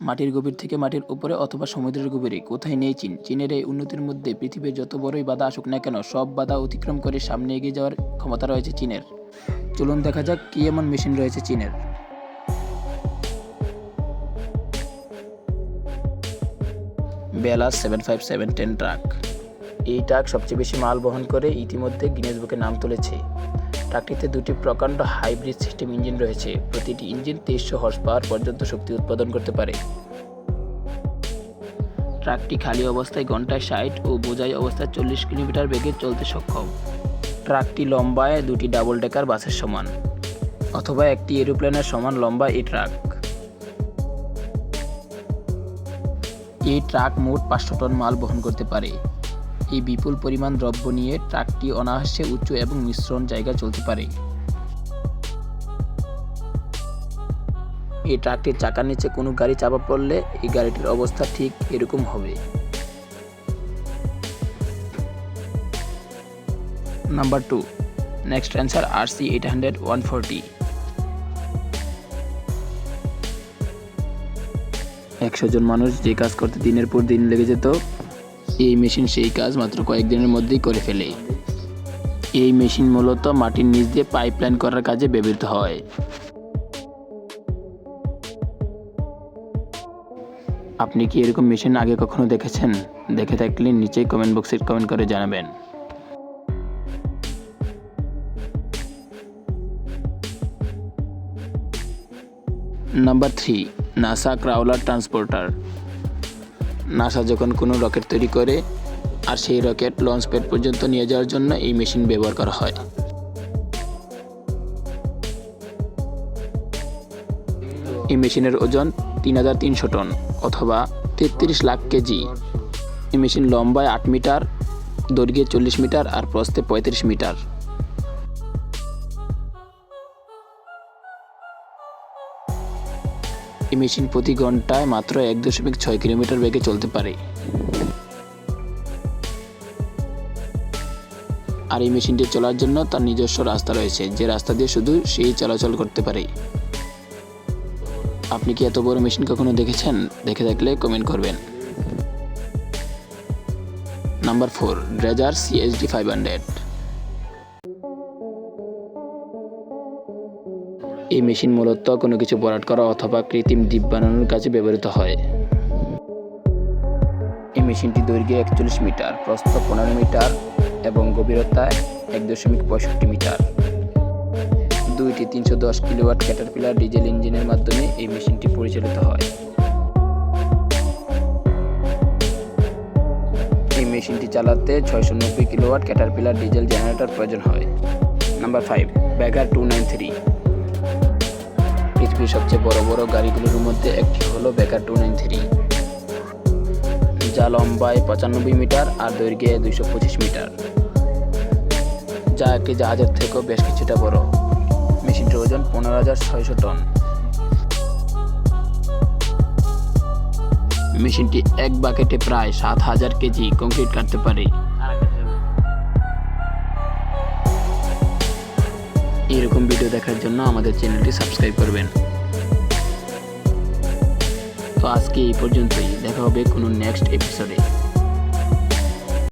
মাটির গভীর থেকে মাটির উপরে অথবা সমুদ্রের গভীরে কোথায় নেই চীন। চীনের এই উন্নতির মধ্যে পৃথিবীর যত বড়ই বাধা আসুক না কেন, সব বাধা অতিক্রম করে সামনে এগিয়ে যাওয়ার ক্ষমতা রয়েছে চীনের। চলুন দেখা যাক কি এমন মেশিন রয়েছে চীনের। বেলাস 75710 ট্রাক। এই ট্রাক সবচেয়ে বেশি মাল বহন করে ইতিমধ্যে গিনেস বুকে নাম তুলেছে। ট্রাকটিতে দুটি প্রকাণ্ড হাইব্রিড সিস্টেম ইঞ্জিন রয়েছে। প্রতিটি ইঞ্জিন 2300 হর্স পাওয়ার পর্যন্ত শক্তি উৎপাদন করতে পারে। ট্রাকটি খালি অবস্থায় ঘন্টায় 60 ও বোঝাই অবস্থায় 40 কিলোমিটার বেগে চলতে সক্ষম। ট্রাকটি লম্বায় দুটি ডাবল ডেকার বাসের সমান অথবা একটি এরোপ্লেনের সমান লম্বা এই ট্রাক। এই ট্রাক মোট 500 টন মাল বহন করতে পারে। এই বিপুল পরিমাণ দ্রব্য নিয়ে ট্রাকটি অনায়াসে উঁচু এবং মিশ্রণ জায়গা চলতে পারে। এই ট্রাকটির চাকার নিচে কোনো গাড়ি চাপা পড়লে এই গাড়িটির অবস্থা ঠিক এরকম হবে। Number 2, next answer RC800 140। 100 জন মানুষ যে কাজ করতে দিনের পর দিন লেগে যেত, এই মেশিন সেই কাজ মাত্র কয়েকদিনের মধ্যেই করে ফেলে। এই মেশিন মূলত মাটির নিচ দিয়ে পাইপলাইন করার কাজে ব্যবহৃত হয়। আপনি কি এরকম মেশিন আগে কখনো দেখেছেন? দেখে থাকলে নিচেই কমেন্ট বক্সে কমেন্ট করে জানাবেন। Number 3, NASA crawler transporter. NASA যখন কোনো রকেট তৈরি করে আর সেই রকেট লঞ্চ প্যাড পর্যন্ত নিয়ে যাওয়ার জন্য এই মেশিন ব্যবহার করা হয়। এই মেশিনের ওজন 3300 টন অথবা 33 লাখ কেজি। এই মেশিন লম্বায় 8 মিটার, দৈর্ঘ্যে 40 মিটার আর প্রস্থে 35 মিটার। এই মেশিন প্রতি ঘন্টায় মাত্র 1.6 কিলোমিটার বেগে চলতে পারে। আর এই মেশিনটি চলার জন্য তার নিজস্ব রাস্তা রয়েছে, যে রাস্তা দিয়ে শুধু সেই চলাচল করতে পারে। আপনি কি এত বড় মেশিন কখনো দেখেছেন? দেখে থাকলে কমেন্ট করবেন। Number 4, dredger CHD 500। এই মেশিন মূলত কোনো কিছু ভরাট করা অথবা কৃত্রিম দ্বীপ বানানোর কাজে ব্যবহৃত হয়। এই মেশিনটি দৈর্ঘ্যে 41 মিটার, প্রস্থ 15 মিটার এবং গভীরতা 1.65 মিটার। দুইটি 310 কিলোওয়াট ক্যাটারপিলার ডিজেল ইঞ্জিনের মাধ্যমে এই মেশিনটি পরিচালিত হয়। এই মেশিনটি চালাতে 690 কিলোওয়াট ক্যাটারপিলার ডিজেল জেনারেটর প্রয়োজন হয়। নাম্বার 5, ব্যাগার 293। পৃথিবীর সবচেয়ে বড় বড় গাড়িগুলোর মধ্যে একটি হলো ব্যাগার 293, যা লম্বায় 95 মিটার আর দৈর্ঘ্যে 225 মিটার, যা একটি জাহাজের থেকেও বেশ কিছুটা বড়। মেশিনটির ওজন 15,600 টন। মেশিনটি এক বাকেটে প্রায় 7,000 কেজি কংক্রিট কাটতে পারে। এরকম ভিডিও দেখার জন্য আমাদের চ্যানেলটি সাবস্ক্রাইব করবেন। তো আজকে এই পর্যন্তই, দেখা হবে কোনো নেক্সট এপিসোডে।